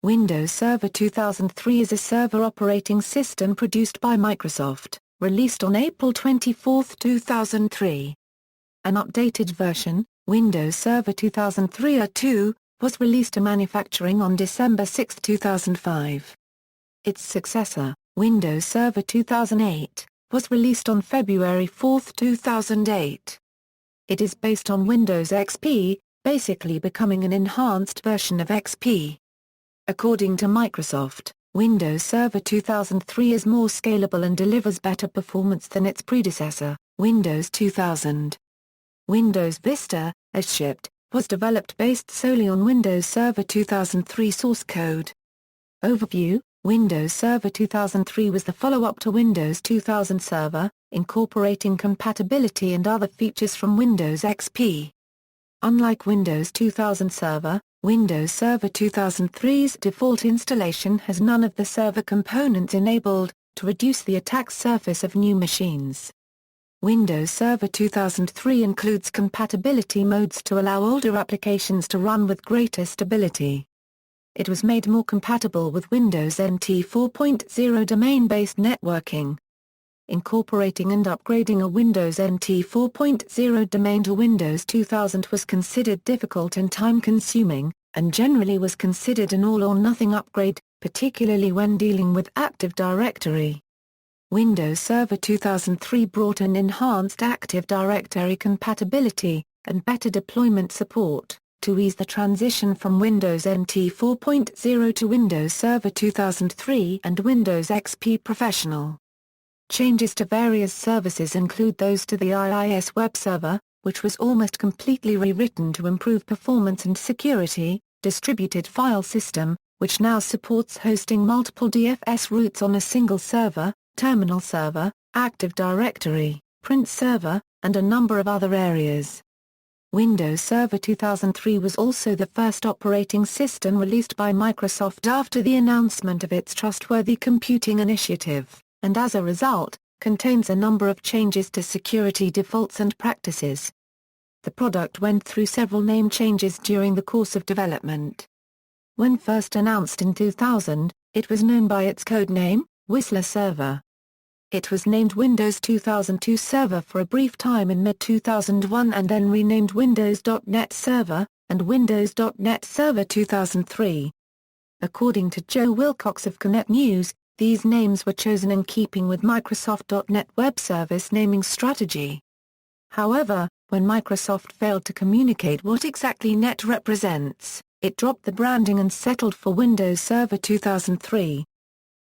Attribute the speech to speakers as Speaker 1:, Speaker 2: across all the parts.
Speaker 1: Windows Server 2003 is a server operating system produced by Microsoft, released on April 24, 2003. An updated version, Windows Server 2003 R2, was released to manufacturing on December 6, 2005. Its successor, Windows Server 2008, was released on February 4, 2008. It is based on Windows XP, basically becoming an enhanced version of XP. According to Microsoft, Windows Server 2003 is more scalable and delivers better performance than its predecessor, Windows 2000. Windows Vista, as shipped, was developed based solely on Windows Server 2003 source code. Overview: Windows Server 2003 was the follow-up to Windows 2000 Server, incorporating compatibility and other features from Windows XP. Unlike Windows 2000 Server, Windows Server 2003's default installation has none of the server components enabled, to reduce the attack surface of new machines. Windows Server 2003 includes compatibility modes to allow older applications to run with greater stability. It was made more compatible with Windows NT 4.0 domain-based networking. Incorporating and upgrading a Windows NT 4.0 domain to Windows 2000 was considered difficult and time-consuming, and generally was considered an all-or-nothing upgrade, particularly when dealing with Active Directory. Windows Server 2003 brought an enhanced Active Directory compatibility, and better deployment support, to ease the transition from Windows NT 4.0 to Windows Server 2003 and Windows XP Professional. Changes to various services include those to the IIS web server, which was almost completely rewritten to improve performance and security, distributed file system, which now supports hosting multiple DFS routes on a single server, terminal server, Active Directory, print server, and a number of other areas. Windows Server 2003 was also the first operating system released by Microsoft after the announcement of its Trustworthy Computing initiative, and as a result, contains a number of changes to security defaults and practices. The product went through several name changes during the course of development. When first announced in 2000, it was known by its code name, Whistler Server. It was named Windows 2002 Server for a brief time in mid-2001 and then renamed Windows.NET Server, and Windows.NET Server 2003. According to Joe Wilcox of Connect News, these names were chosen in keeping with Microsoft.NET Web Service naming strategy. However, when Microsoft failed to communicate what exactly .NET represents, it dropped the branding and settled for Windows Server 2003.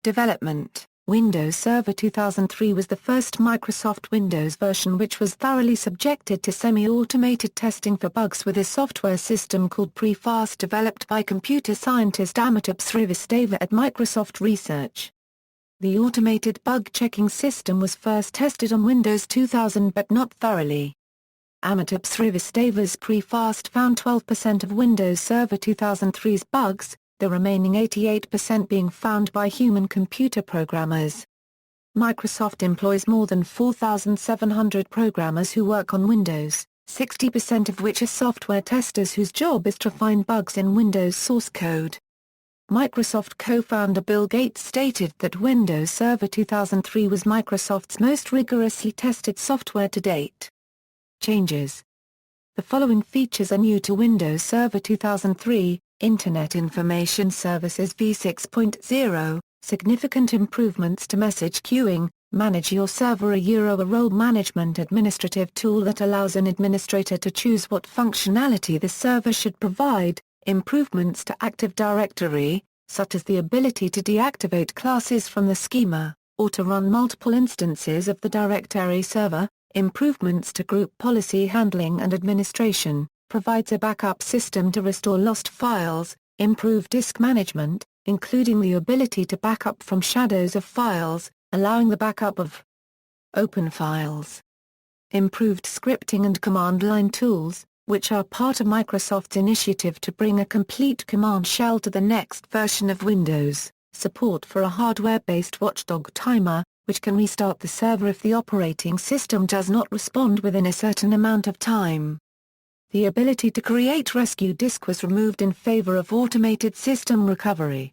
Speaker 1: Development: Windows Server 2003 was the first Microsoft Windows version which was thoroughly subjected to semi-automated testing for bugs with a software system called Prefast developed by computer scientist Amitabh Srivastava at Microsoft Research. The automated bug-checking system was first tested on Windows 2000 but not thoroughly. Amitabh Srivastava's Prefast found 12% of Windows Server 2003's bugs, the remaining 88% being found by human computer programmers. Microsoft employs more than 4,700 programmers who work on Windows, 60% of which are software testers whose job is to find bugs in Windows source code. Microsoft co-founder Bill Gates stated that Windows Server 2003 was Microsoft's most rigorously tested software to date. Changes: the following features are new to Windows Server 2003, Internet Information Services v6.0, significant improvements to message queuing, Manage Your Server a role management administrative tool that allows an administrator to choose what functionality the server should provide, improvements to Active Directory, such as the ability to deactivate classes from the schema, or to run multiple instances of the directory server, improvements to group policy handling and administration, provides a backup system to restore lost files, improved disk management, including the ability to backup from shadows of files, allowing the backup of open files, improved scripting and command line tools, which are part of Microsoft's initiative to bring a complete command shell to the next version of Windows, support for a hardware-based watchdog timer, which can restart the server if the operating system does not respond within a certain amount of time. The ability to create rescue disk was removed in favor of automated system recovery.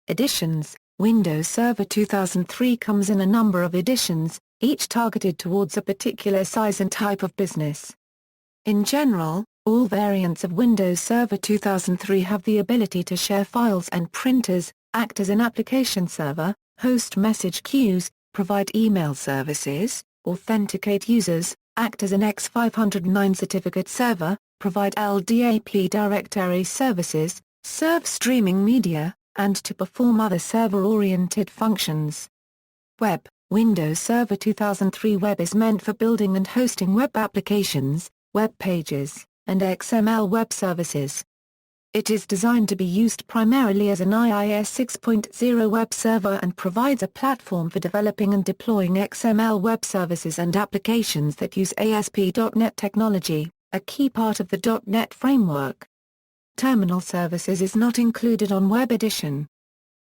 Speaker 1: Editions. Windows Server 2003 comes in a number of editions, each targeted towards a particular size and type of business. In general, all variants of Windows Server 2003 have the ability to share files and printers, act as an application server, host message queues, provide email services, authenticate users, act as an X509 certificate server, provide LDAP directory services, serve streaming media, and to perform other server-oriented functions. Web. Windows Server 2003 Web is meant for building and hosting web applications, web pages, and XML web services. It is designed to be used primarily as an IIS 6.0 web server and provides a platform for developing and deploying XML web services and applications that use ASP.NET technology, a key part of the .NET framework. Terminal services is not included on Web Edition.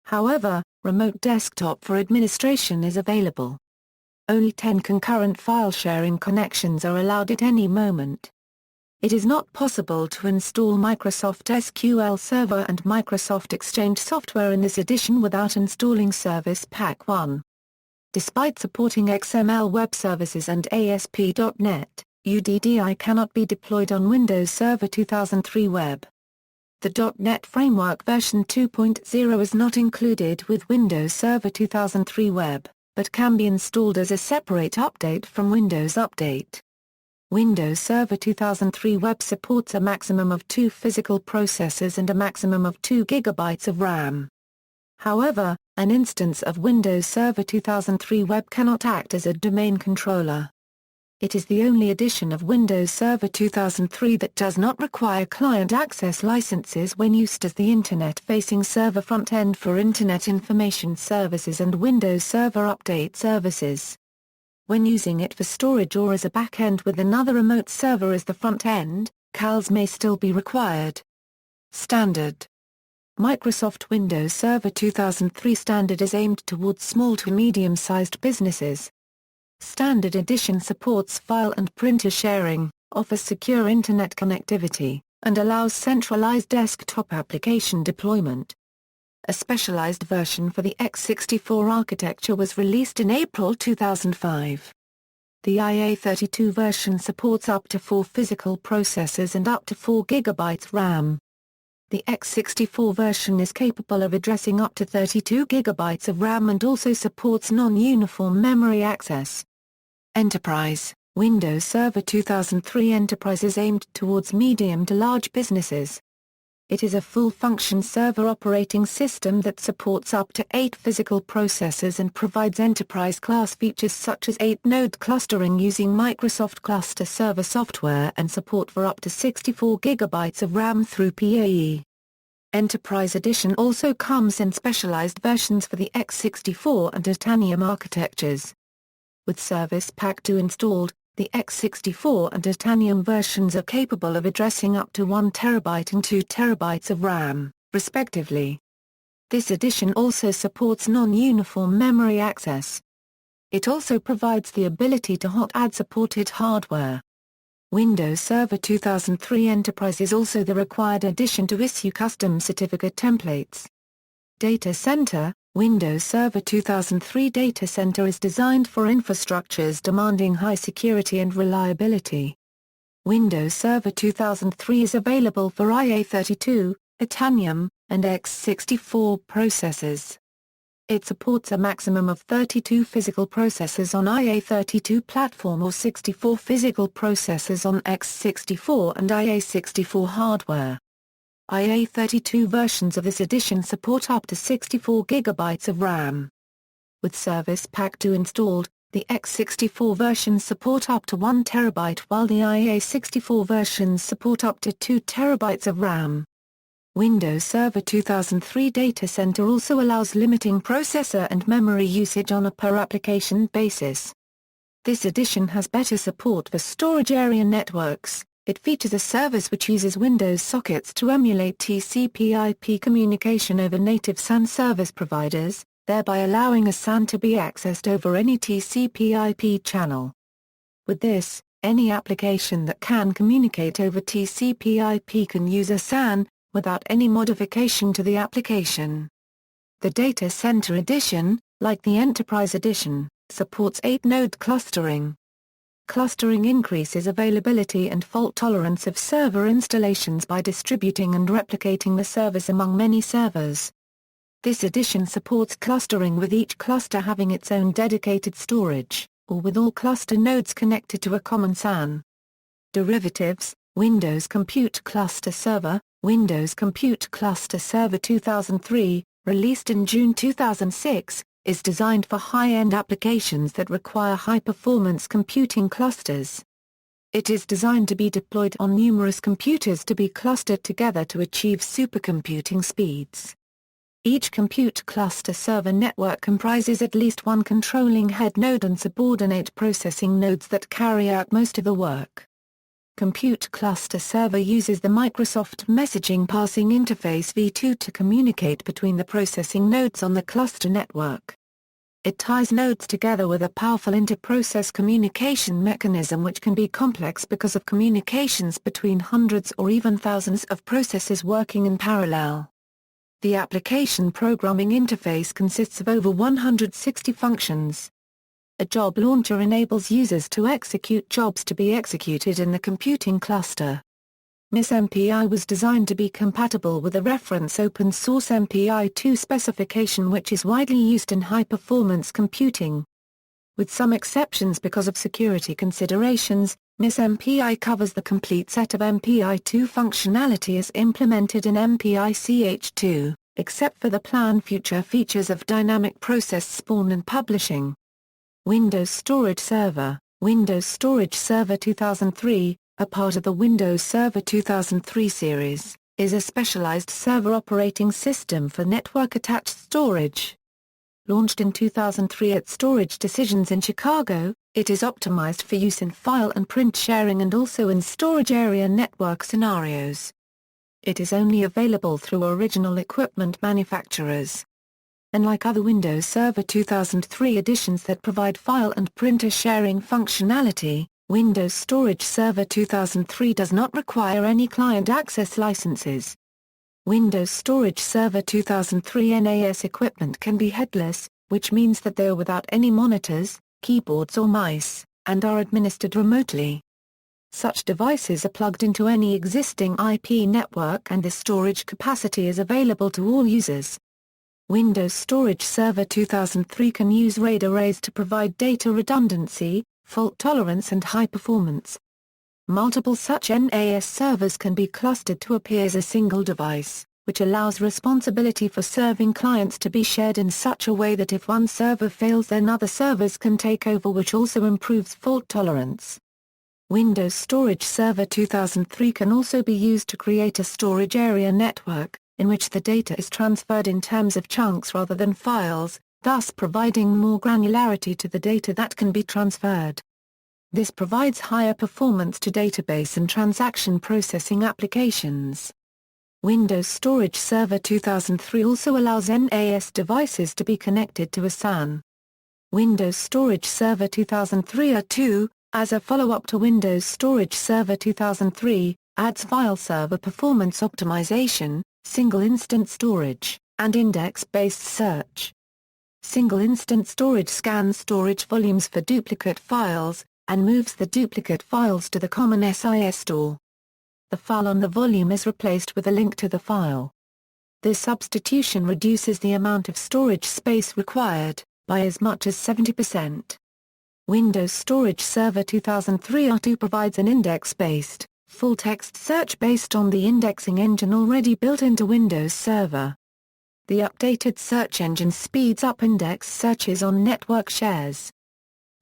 Speaker 1: However, Remote Desktop for administration is available. Only 10 concurrent file sharing connections are allowed at any moment. It is not possible to install Microsoft SQL Server and Microsoft Exchange software in this edition without installing Service Pack 1. Despite supporting XML web services and ASP.NET, UDDI cannot be deployed on Windows Server 2003 Web. The .NET Framework version 2.0 is not included with Windows Server 2003 Web, but can be installed as a separate update from Windows Update. Windows Server 2003 Web supports a maximum of 2 physical processors and a maximum of 2 GB of RAM. However, an instance of Windows Server 2003 Web cannot act as a domain controller. It is the only edition of Windows Server 2003 that does not require client access licenses when used as the Internet-facing server front-end for Internet Information Services and Windows Server Update services. When using it for storage or as a back-end with another remote server as the front-end, CALs may still be required. Standard. Microsoft Windows Server 2003 Standard is aimed towards small to medium-sized businesses. Standard Edition supports file and printer sharing, offers secure Internet connectivity, and allows centralized desktop application deployment. A specialized version for the x64 architecture was released in April 2005. The IA32 version supports up to 4 physical processors and up to 4 GB RAM. The x64 version is capable of addressing up to 32 GB of RAM and also supports non-uniform memory access. Enterprise. Windows Server 2003 Enterprise is aimed towards medium to large businesses. It is a full-function server operating system that supports up to 8 physical processors and provides enterprise-class features such as 8-node clustering using Microsoft Cluster Server software and support for up to 64 GB of RAM through PAE. Enterprise Edition also comes in specialized versions for the x64 and Titanium architectures. With Service Pack 2 installed, the x64 and Titanium versions are capable of addressing up to 1 TB and 2 TB of RAM, respectively. This edition also supports non-uniform memory access. It also provides the ability to hot add supported hardware. Windows Server 2003 Enterprise is also the required edition to issue custom certificate templates. Data Center. Windows Server 2003 Data Center is designed for infrastructures demanding high security and reliability. Windows Server 2003 is available for IA32, Titanium, and x64 processors. It supports a maximum of 32 physical processors on IA32 platform or 64 physical processors on x64 and IA64 hardware. IA32 versions of this edition support up to 64 GB of RAM. With Service Pack 2 installed, the x64 versions support up to 1 TB while the IA64 versions support up to 2 TB of RAM. Windows Server 2003 Data Center also allows limiting processor and memory usage on a per-application basis. This edition has better support for storage area networks. It features a service which uses Windows sockets to emulate TCP/IP communication over native SAN service providers, thereby allowing a SAN to be accessed over any TCP/IP channel. With this, Any application that can communicate over TCP/IP can use a SAN, without any modification to the application. The Data Center Edition, like the Enterprise Edition, supports 8-node clustering. Clustering increases availability and fault tolerance of server installations by distributing and replicating the service among many servers. This edition supports clustering with each cluster having its own dedicated storage, or with all cluster nodes connected to a common SAN. Derivatives: Windows Compute Cluster Server. Windows Compute Cluster Server 2003, released in June 2006, is designed for high-end applications that require high-performance computing clusters. It is designed to be deployed on numerous computers to be clustered together to achieve supercomputing speeds. Each compute cluster server network comprises at least one controlling head node and subordinate processing nodes that carry out most of the work. Compute Cluster Server uses the Microsoft Messaging Passing Interface v2 to communicate between the processing nodes on the cluster network. It ties nodes together with a powerful inter-process communication mechanism which can be complex because of communications between hundreds or even thousands of processes working in parallel. The application programming interface consists of over 160 functions. A job launcher enables users to execute jobs to be executed in the computing cluster. MIS-MPI was designed to be compatible with the reference open-source MPI-2 specification which is widely used in high-performance computing. With some exceptions because of security considerations, MIS-MPI covers the complete set of MPI-2 functionality as implemented in MPI-CH2, except for the planned future features of dynamic process spawn and publishing. Windows Storage Server. Windows Storage Server 2003, a part of the Windows Server 2003 series, is a specialized server operating system for network-attached storage. Launched in 2003 at Storage Decisions in Chicago, it is optimized for use in file and print sharing and also in storage area network scenarios. It is only available through original equipment manufacturers. Unlike other Windows Server 2003 editions that provide file and printer sharing functionality, Windows Storage Server 2003 does not require any client access licenses. Windows Storage Server 2003 NAS equipment can be headless, which means that they are without any monitors, keyboards or mice, and are administered remotely. Such devices are plugged into any existing IP network and the storage capacity is available to all users. Windows Storage Server 2003 can use RAID arrays to provide data redundancy, fault tolerance and high performance. Multiple such NAS servers can be clustered to appear as a single device, which allows responsibility for serving clients to be shared in such a way that if one server fails then other servers can take over, which also improves fault tolerance. Windows Storage Server 2003 can also be used to create a storage area network, in which the data is transferred in terms of chunks rather than files, thus providing more granularity to the data that can be transferred. This provides higher performance to database and transaction processing applications. Windows Storage Server 2003 also allows NAS devices to be connected to a SAN. Windows Storage Server 2003 R2, as a follow-up to Windows Storage Server 2003, adds file server performance optimization, single-instant storage, and index-based search. Single-instant storage scans storage volumes for duplicate files, and moves the duplicate files to the common SIS store. The file on the volume is replaced with a link to the file. This substitution reduces the amount of storage space required, by as much as 70%. Windows Storage Server 2003 R2 provides an index-based, full-text search based on the indexing engine already built into Windows Server. The updated search engine speeds up index searches on network shares.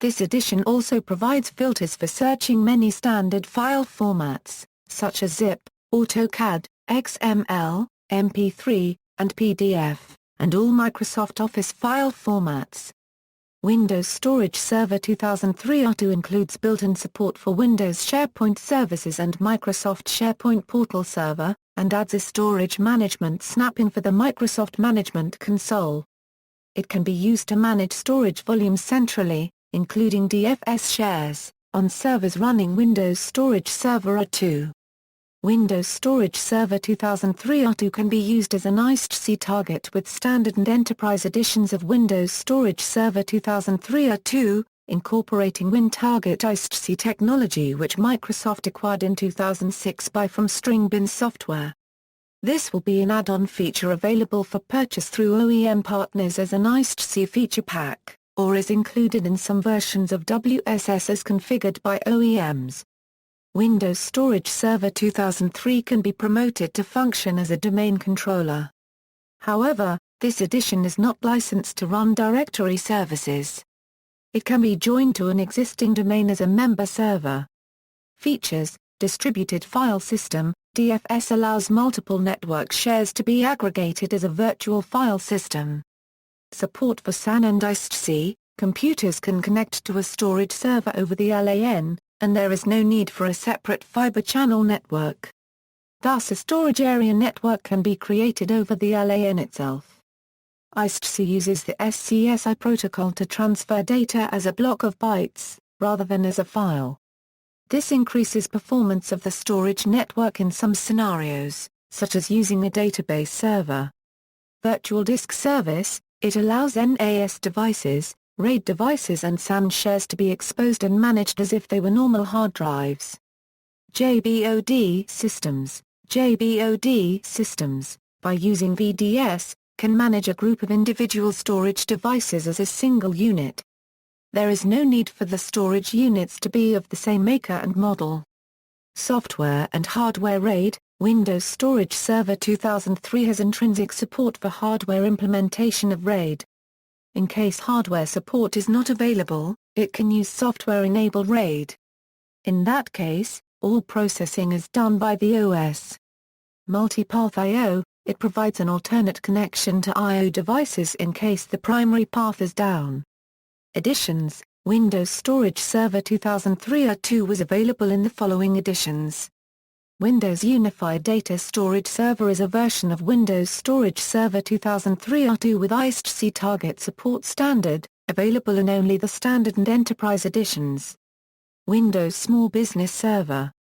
Speaker 1: This edition also provides filters for searching many standard file formats, such as zip, AutoCAD, XML, MP3, and PDF, and all Microsoft Office file formats. Windows Storage Server 2003 R2 includes built-in support for Windows SharePoint services and Microsoft SharePoint Portal Server, and adds a storage management snap-in for the Microsoft Management Console. It can be used to manage storage volumes centrally, including DFS shares, on servers running Windows Storage Server R2. Windows Storage Server 2003 R2 can be used as an ISTC target with standard and enterprise editions of Windows Storage Server 2003 R2, incorporating WinTarget ISTC technology which Microsoft acquired in 2006 from Stringbin Software. This will be an add-on feature available for purchase through OEM partners as an ISTC feature pack, or is included in some versions of WSS as configured by OEMs. Windows Storage Server 2003 can be promoted to function as a domain controller. However, this edition is not licensed to run directory services. It can be joined to an existing domain as a member server. Features: Distributed File System, DFS allows multiple network shares to be aggregated as a virtual file system. Support for SAN and ISTC, computers can connect to a storage server over the LAN, and there is no need for a separate fiber channel network. Thus a storage area network can be created over the LAN itself. ISTC uses the SCSI protocol to transfer data as a block of bytes, rather than as a file. This increases performance of the storage network in some scenarios, such as using a database server. Virtual Disk Service, it allows NAS devices, RAID devices and SAN shares to be exposed and managed as if they were normal hard drives. Jbod Systems, Jbod Systems, by using VDS, can manage a group of individual storage devices as a single unit. There is no need for the storage units to be of the same maker and model. Software and hardware RAID, Windows Storage Server 2003 has intrinsic support for hardware implementation of RAID. In case hardware support is not available, it can use software-enabled RAID. In that case, all processing is done by the OS. Multipath I/O, it provides an alternate connection to I/O devices in case the primary path is down. Editions: Windows Storage Server 2003 R2 was available in the following editions. Windows Unified Data Storage Server is a version of Windows Storage Server 2003 R2 with ISTC target support standard, available in only the standard and enterprise editions. Windows Small Business Server.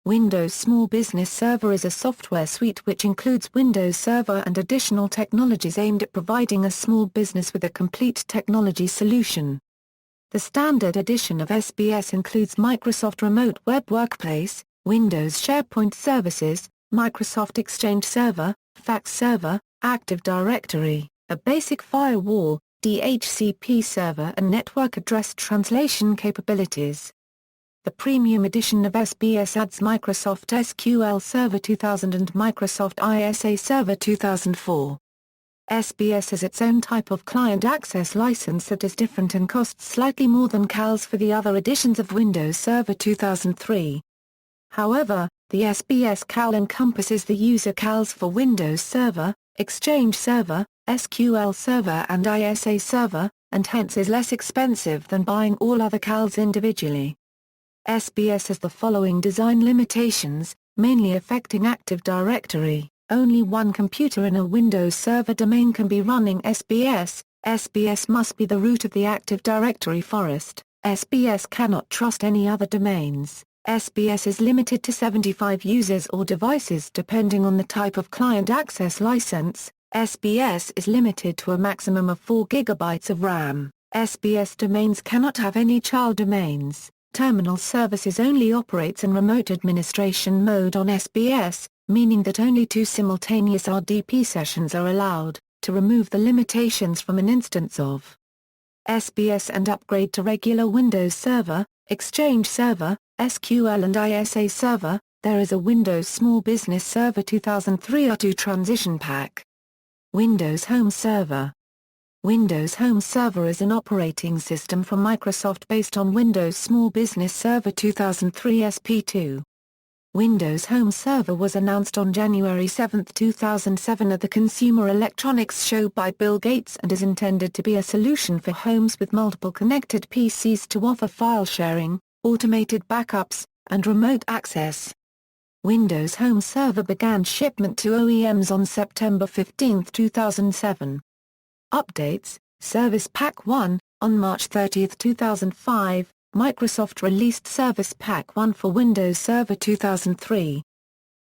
Speaker 1: Windows Small Business Server is a software suite which includes Windows Server and additional technologies aimed at providing a small business with a complete technology solution. The standard edition of SBS includes Microsoft Remote Web Workplace, Windows SharePoint Services, Microsoft Exchange Server, Fax Server, Active Directory, a basic firewall, DHCP server and network address translation capabilities. The premium edition of SBS adds Microsoft SQL Server 2000 and Microsoft ISA Server 2004. SBS has its own type of client access license that is different and costs slightly more than CALs for the other editions of Windows Server 2003. However, the SBS CAL encompasses the user CALs for Windows Server, Exchange Server, SQL Server and ISA Server, and hence is less expensive than buying all other CALs individually. SBS has the following design limitations, mainly affecting Active Directory. Only one computer in a Windows Server domain can be running SBS. SBS must be the root of the Active Directory forest. SBS cannot trust any other domains. SBS is limited to 75 users or devices depending on the type of client access license. SBS is limited to a maximum of 4 GB of RAM. SBS domains cannot have any child domains. Terminal Services only operates in remote administration mode on SBS, meaning that only 2 simultaneous RDP sessions are allowed, to remove the limitations from an instance of SBS and upgrade to regular Windows Server, Exchange Server, SQL and ISA Server. There is a Windows Small Business Server 2003 R2 transition pack. Windows Home Server. Windows Home Server is an operating system from Microsoft based on Windows Small Business Server 2003 SP2. Windows Home Server was announced on January 7, 2007 at the Consumer Electronics Show by Bill Gates and is intended to be a solution for homes with multiple connected PCs to offer file sharing, automated backups, and remote access. Windows Home Server began shipment to OEMs on September 15, 2007. Updates: Service Pack 1, on March 30, 2005, Microsoft released Service Pack 1 for Windows Server 2003.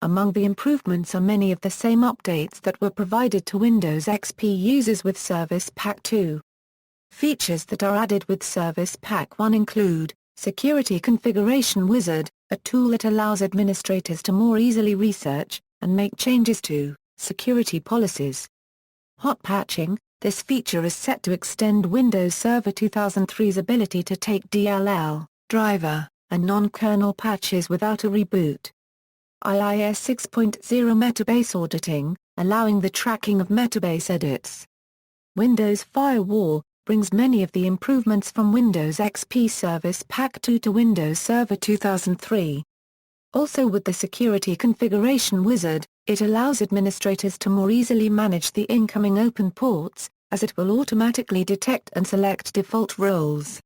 Speaker 1: Among the improvements are many of the same updates that were provided to Windows XP users with Service Pack 2. Features that are added with Service Pack 1 include Security Configuration Wizard, a tool that allows administrators to more easily research and make changes to security policies. Hot patching, this feature is set to extend Windows Server 2003's ability to take DLL, driver, and non-kernel patches without a reboot. IIS 6.0 Metabase Auditing, allowing the tracking of metabase edits. Windows Firewall brings many of the improvements from Windows XP Service Pack 2 to Windows Server 2003. Also with the Security Configuration Wizard, it allows administrators to more easily manage the incoming open ports, as it will automatically detect and select default roles.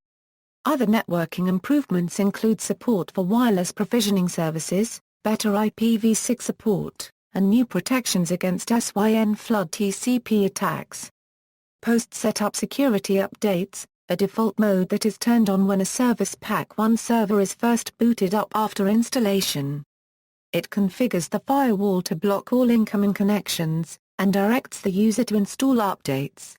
Speaker 1: Other networking improvements include support for wireless provisioning services, better IPv6 support, and new protections against SYN flood TCP attacks. Post-setup security updates, a default mode that is turned on when a Service Pack 1 server is first booted up after installation. It configures the firewall to block all incoming connections, and directs the user to install updates.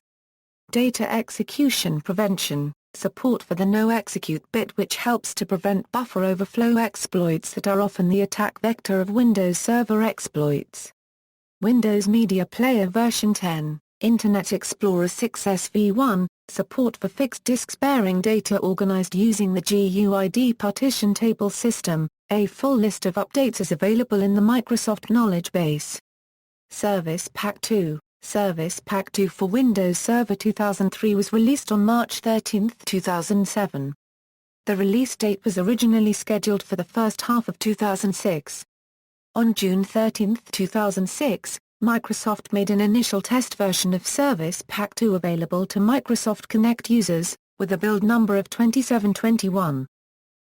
Speaker 1: Data execution prevention, support for the no-execute bit which helps to prevent buffer overflow exploits that are often the attack vector of Windows Server exploits. Windows Media Player version 10, Internet Explorer 6 SV1, support for fixed disk sparing data organized using the GUID partition table system. A full list of updates is available in the Microsoft Knowledge Base. Service Pack 2. Service Pack 2 for Windows Server 2003 was released on March 13, 2007. The release date was originally scheduled for the first half of 2006. On June 13, 2006, Microsoft made an initial test version of Service Pack 2 available to Microsoft Connect users, with a build number of 2721.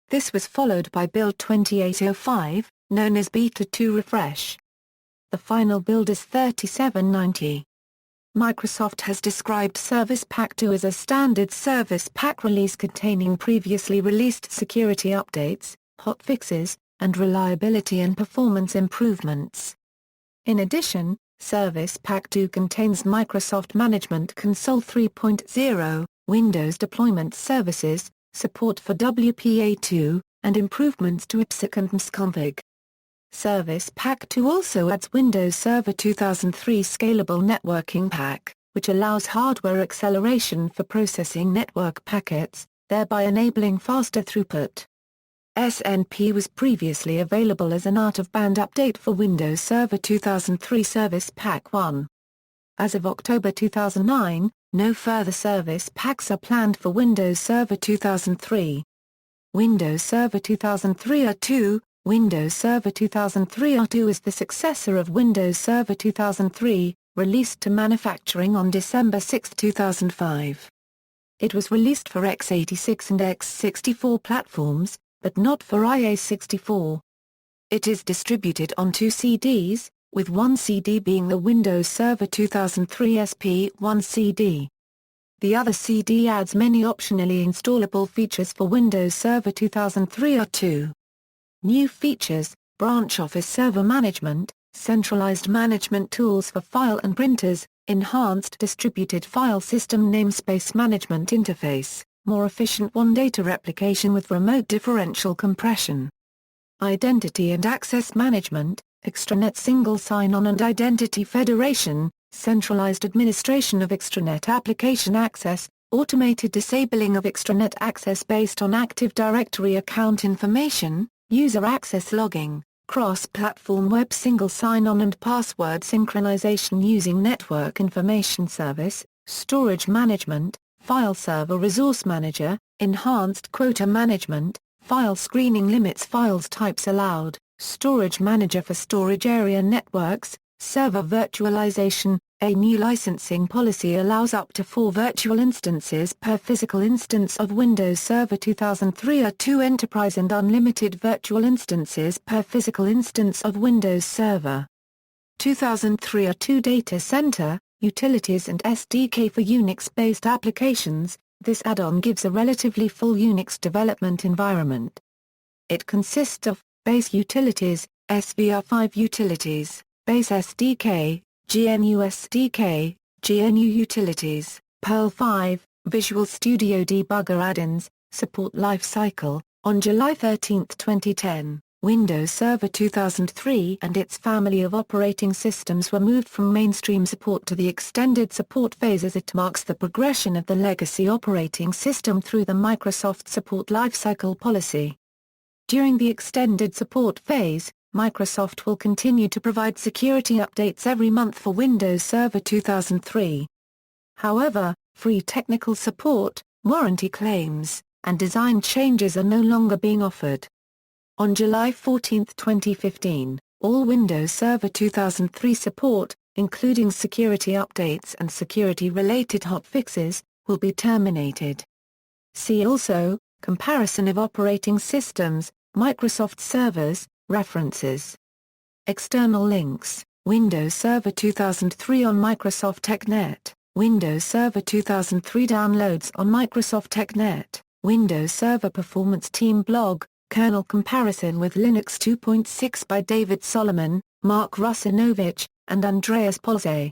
Speaker 1: This was followed by build 2805, known as Beta 2 Refresh. The final build is 3790. Microsoft has described Service Pack 2 as a standard Service Pack release containing previously released security updates, hotfixes, and reliability and performance improvements. In addition, Service Pack 2 contains Microsoft Management Console 3.0, Windows Deployment Services, support for WPA2, and improvements to IPsec and msconfig. Service Pack 2 also adds Windows Server 2003 Scalable Networking Pack, which allows hardware acceleration for processing network packets, thereby enabling faster throughput. SNP was previously available as an out-of-band update for Windows Server 2003 Service Pack 1. As of October 2009, no further service packs are planned for Windows Server 2003. Windows Server 2003 R2. Windows Server 2003 R2 is the successor of Windows Server 2003, released to manufacturing on December 6, 2005. It was released for x86 and x64 platforms, but not for IA64. It is distributed on 2 CDs, with one CD being the Windows Server 2003 SP1 CD. The other CD adds many optionally installable features for Windows Server 2003 R2. New features, branch office server management, centralized management tools for file and printers, enhanced distributed file system namespace management interface, more efficient one-data replication with remote differential compression. Identity and access management, extranet single sign-on and identity federation, centralized administration of extranet application access, automated disabling of extranet access based on Active Directory account information, user access logging, cross-platform web single sign-on and password synchronization using Network Information Service, storage management, file server resource manager, enhanced quota management, file screening limits files types allowed, storage manager for storage area networks, server virtualization. A new licensing policy allows up to 4 virtual instances per physical instance of Windows Server 2003 R2 Enterprise and unlimited virtual instances per physical instance of Windows Server 2003 R2 Data Center, Utilities and SDK for Unix-based applications, This add-on gives a relatively full Unix development environment. It consists of base utilities, SVR5 utilities, base SDK, GNU SDK, GNU utilities, Perl 5, Visual Studio Debugger add-ins, support Lifecycle. On July 13, 2010, Windows Server 2003 and its family of operating systems were moved from mainstream support to the extended support phase as it marks the progression of the legacy operating system through the Microsoft Support Lifecycle policy. During the extended support phase, Microsoft will continue to provide security updates every month for Windows Server 2003. However, free technical support, warranty claims, and design changes are no longer being offered. On July 14, 2015, all Windows Server 2003 support, including security updates and security-related hotfixes, will be terminated. See also, Comparison of operating systems, Microsoft servers, references. External links, Windows Server 2003 on Microsoft TechNet, Windows Server 2003 downloads on Microsoft TechNet, Windows Server Performance Team blog, kernel comparison with Linux 2.6 by David Solomon, Mark Russinovich, and Andreas Polze.